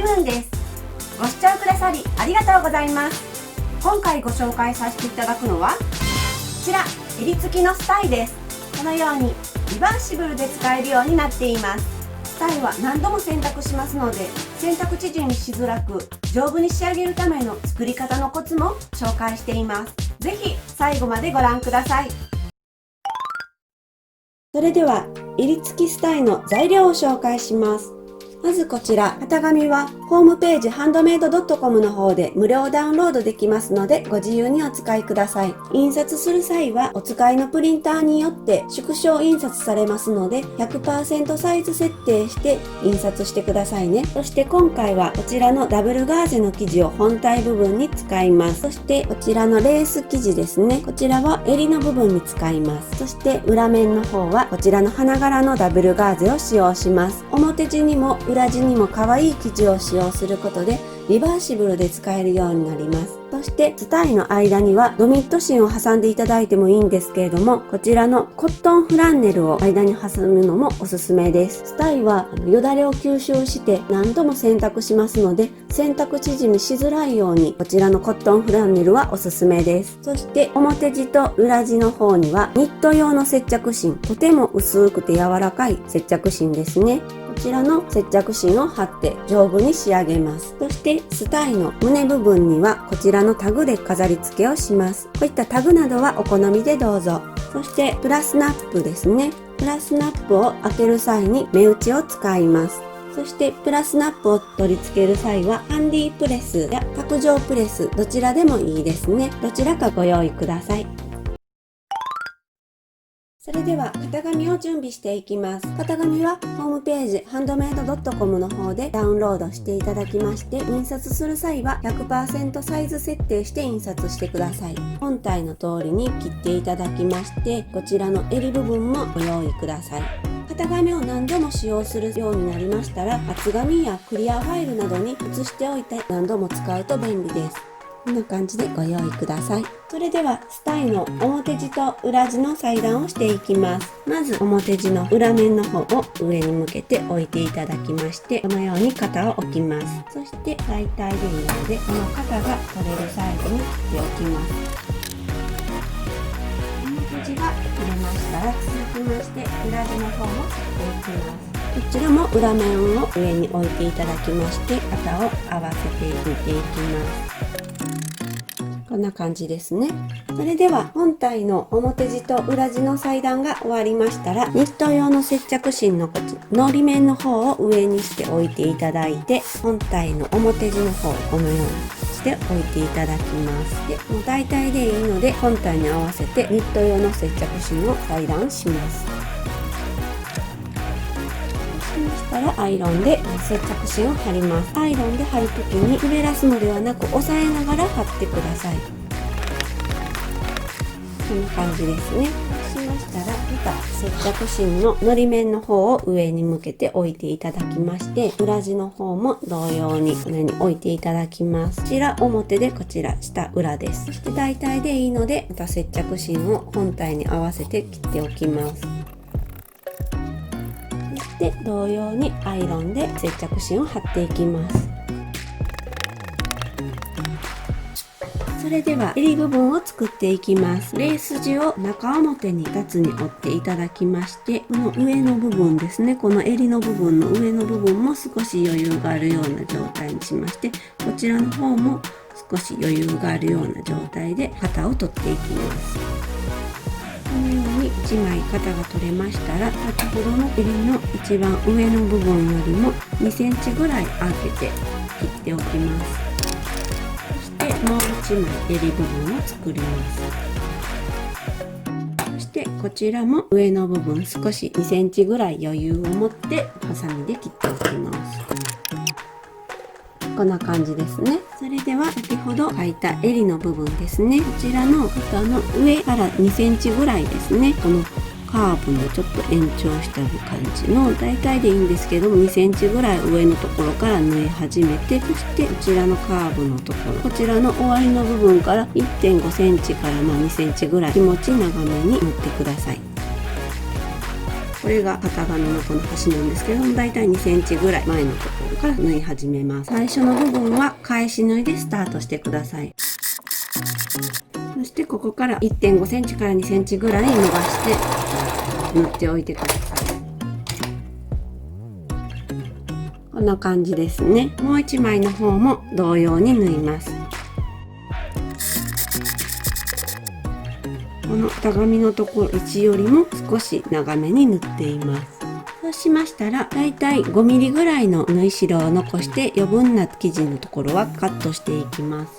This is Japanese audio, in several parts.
ルーンです。ご視聴くださりありがとうございます。今回ご紹介させていただくのはこちら、襟付きのスタイです。このようにリバーシブルで使えるようになっています。スタイは何度も洗濯しますので、洗濯縮みしづらく丈夫に仕上げるための作り方のコツも紹介しています。ぜひ最後までご覧ください。それでは襟付きスタイの材料を紹介します。まずこちら、型紙はホームページハンドメイド .com の方で無料ダウンロードできますのでご自由にお使いください。印刷する際はお使いのプリンターによって縮小印刷されますので 100% サイズ設定して印刷してくださいね。そして今回はこちらのダブルガーゼの生地を本体部分に使います。そしてこちらのレース生地ですね。こちらは襟の部分に使います。そして裏面の方はこちらの花柄のダブルガーゼを使用します。表地にも裏地にも可愛い生地を使用することでリバーシブルで使えるようになります。そしてスタイの間にはドミット芯を挟んでいただいてもいいんですけれども、こちらのコットンフランネルを間に挟むのもおすすめです。スタイはよだれを吸収して何度も洗濯しますので、洗濯縮みしづらいようにこちらのコットンフランネルはおすすめです。そして表地と裏地の方にはニット用の接着芯、とても薄くて柔らかい接着芯ですね。こちらの接着芯を貼って丈夫に仕上げます。そしてスタイの胸部分にはこちらのタグで飾り付けをします。こういったタグなどはお好みでどうぞ。そしてプラスナップですね。プラスナップを開ける際に目打ちを使います。そしてプラスナップを取り付ける際はハンディプレスや卓上プレスどちらでもいいですね。どちらかご用意ください。それでは型紙を準備していきます。型紙はホームページハンドメイド .com の方でダウンロードしていただきまして、印刷する際は 100% サイズ設定して印刷してください。本体の通りに切っていただきまして、こちらの襟部分もご用意ください。型紙を何度も使用するようになりましたら、厚紙やクリアファイルなどに写しておいて何度も使うと便利です。こんな感じでご用意ください。それではスタイの表地と裏地の裁断をしていきます。まず表地の裏面の方を上に向けて置いていただきまして、このように型を置きます。そして大体でいいのでこの型が取れるサイズに切っておきます。表地が切れましたら、続きまして裏地の方も切っていきます。こちらも裏面を上に置いていただきまして、型を合わせていっていきます。こんな感じですね。それでは本体の表地と裏地の裁断が終わりましたら、ニット用の接着芯ののり面の方を上にして置いていただいて、本体の表地の方をこのようにして置いていただきます。でもう大体でいいので本体に合わせてニット用の接着芯を裁断します。そうしたらアイロンで接着芯を貼ります。アイロンで貼るときに滑らすのではなく押さえながら貼ってください。こんな感じですね。そうしましたらまた接着芯ののり面の方を上に向けて置いていただきまして、裏地の方も同様にこのように置いていただきます。こちら表でこちら下裏です。そして大体でいいのでまた接着芯を本体に合わせて切っておきます。で同様にアイロンで接着芯を貼っていきます。それでは襟部分を作っていきます。レース地を中表に2つに折っていただきまして、この上の部分ですね、この襟の部分の上の部分も少し余裕があるような状態にしまして、こちらの方も少し余裕があるような状態で型を取っていきます。このように1枚型が取れましたら、先ほどの襟の一番上の部分よりも2センチぐらい開けて切っておきます。そしてもう1枚襟部分を作ります。そしてこちらも上の部分少し2センチぐらい余裕を持ってハサミで切っておきます。こんな感じですね。それでは先ほど描いた襟の部分ですね。こちらの肩の上から2センチぐらいですね。このカーブのちょっと延長した感じの大体でいいんですけども2センチぐらい上のところから縫い始めて、そしてこちらのカーブのところ、こちらの終わりの部分から 1.5 センチから2センチぐらい気持ち長めに縫ってください。これが型紙のこの端なんですけども、だいたい2センチぐらい前のところから縫い始めます。最初の部分は返し縫いでスタートしてください。そしてここから 1.5 センチから2センチぐらい伸ばして縫っておいてください。こんな感じですね。もう1枚の方も同様に縫います。この型紙のところ位置よりも少し長めに縫っています。そうしましたら、だいたい 5mm ぐらいの縫い代を残して余分な生地のところはカットしていきます。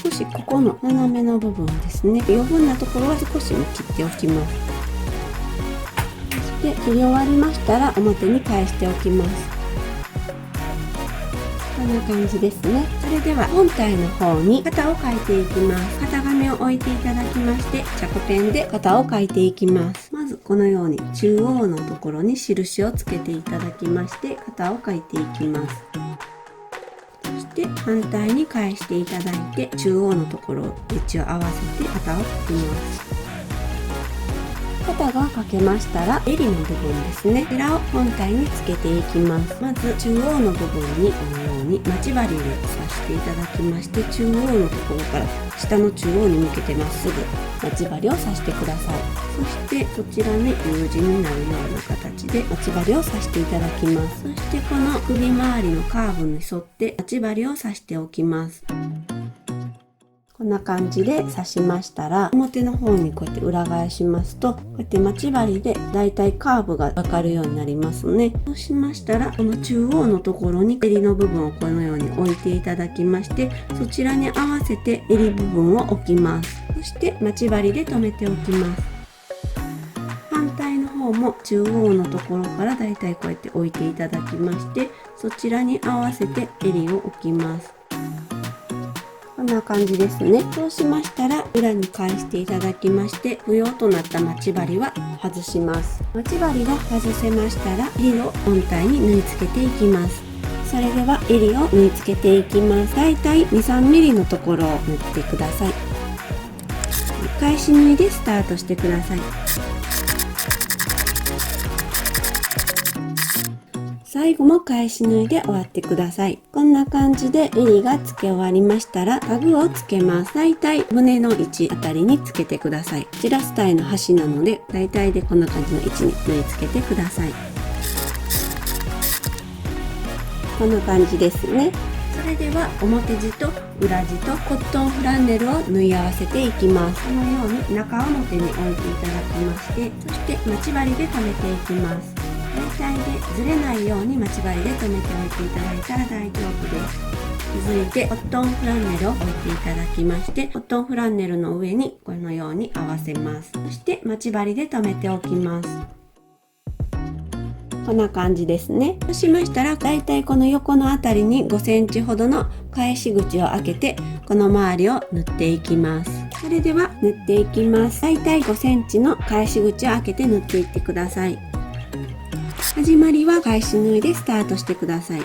少しここの斜めの部分ですね、余分なところは少し切っておきます。そして切り終わりましたら表に返しておきます。こんな感じですね。それでは本体の方に型を描いていきます。型紙を置いていただきまして、着ペンで型を描いていきます。まずこのように中央のところに印をつけていただきまして、型を描いていきます。そして反対に返していただいて、中央のところを位置を合わせて型を描きます。型が描けましたら、襟の部分ですね、こちらを本体につけていきます。まず中央の部分にこのように待ち針で刺していただきまして、中央のところから下の中央に向けてまっすぐ待ち針を刺してください。そしてそちらに U 字になるような形で待ち針を刺していただきます。そしてこの首周りのカーブに沿って待ち針を刺しておきます。こんな感じで刺しましたら、表の方にこうやって裏返しますと、こうやって待ち針でだいたいカーブがわかるようになりますね。そうしましたら、この中央のところに襟の部分をこのように置いていただきまして、そちらに合わせて襟部分を置きます。そして待ち針で留めておきます。反対の方も中央のところからだいたいこうやって置いていただきまして、そちらに合わせて襟を置きます。こんな感じですね。そうしましたら裏に返していただきまして、不要となった待ち針は外します。待ち針が外せましたら、襟を本体に縫い付けていきます。それでは襟を縫い付けていきます。だいたい 2,3mm のところを縫ってください。返し縫いでスタートしてください。最後も返し縫いで終わってください。こんな感じで襟が付け終わりましたら、タグをつけます。だいたい胸の位置あたりにつけてください。こちらスタイの端なので、だいたいでこんな感じの位置に縫い付けてください。こんな感じですね。それでは表地と裏地とコットンフランネルを縫い合わせていきます。このように中表に置いていただきまして、そして待ち針で留めていきます。全体でずれないように待ち針で留めておいていただいたら大丈夫です。続いてコットンフランネルを置いていただきまして、コットンフランネルの上にこのように合わせます。そして待ち針で留めておきます。こんな感じですね。そうしましたら、だいたいこの横のあたりに5センチほどの返し口を開けて、この周りを縫っていきます。それでは縫っていきます。だいたい5センチの返し口を開けて縫っていってください。始まりは返し縫いでスタートしてください。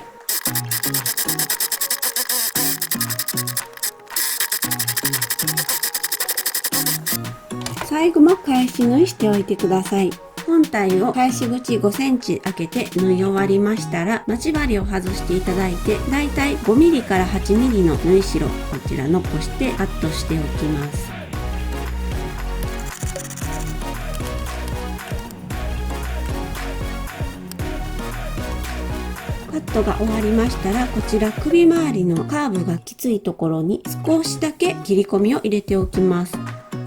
最後も返し縫いしておいてください。本体を返し口5センチ開けて縫い終わりましたら、待ち針を外していただいて、だいたい 5mm から 8mm の縫い代、こちら残してカットしておきます。カットが終わりましたら、こちら首周りのカーブがきついところに少しだけ切り込みを入れておきます。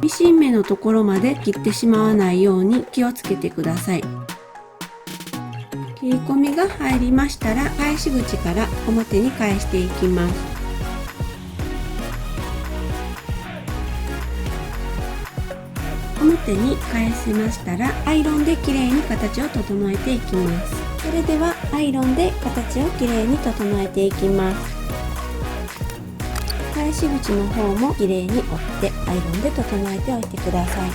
ミシン目のところまで切ってしまわないように気をつけてください。切り込みが入りましたら、返し口から表に返していきます。表に返せましたら、アイロンできれいに形を整えていきます。それではアイロンで形をきれいに整えていきます。返し口の方もきれいに折ってアイロンで整えておいてください。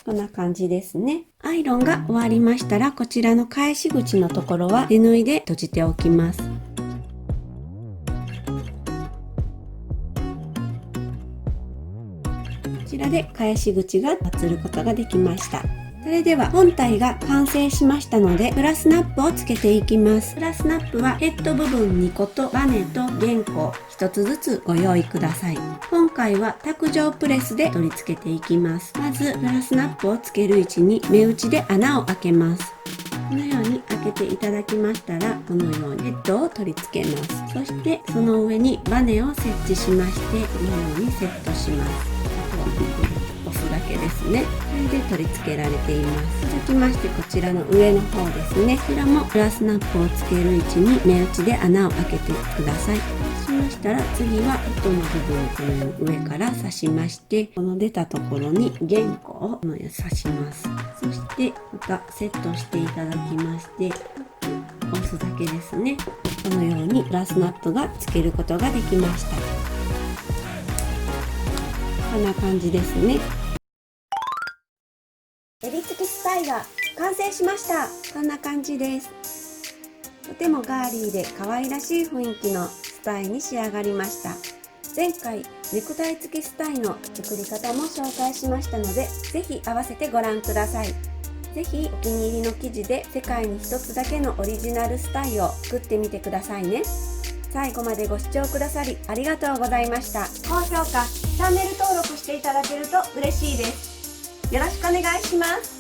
こんな感じですね。アイロンが終わりましたら、こちらの返し口のところは手縫いで閉じておきます。らで返し口がつることができました。それでは本体が完成しましたので、プラスナップをつけていきます。プラスナップはヘッド部分2個とバネと原稿1つずつご用意ください。今回は卓上プレスで取り付けていきます。まずプラスナップをつける位置に目打ちで穴を開けます。このように開けていただきましたら、このようにヘッドを取り付けます。そしてその上にバネを設置しまして、このようにセットします。あとは押すだけですね。それで取り付けられています。続きましてこちらの上の方ですね。こちらもプラスナップをつける位置に目打ちで穴を開けてください。そうしましたら次はヘッドの部分をこのように上から刺しまして、この出たところに原稿をこのように刺します。そしてまたセットしていただきまして、押すだけですね。このようにプラスナップがつけることができました。こんな感じですね。襟付きスタイが完成しました。こんな感じです。とてもガーリーで可愛らしい雰囲気のスタイに仕上がりました。前回ネクタイ付きスタイの作り方も紹介しましたので、ぜひ合わせてご覧ください。ぜひお気に入りの生地で世界に一つだけのオリジナルスタイを作ってみてくださいね。最後までご視聴くださりありがとうございました。高評価、チャンネル登録していただけると嬉しいです。よろしくお願いします。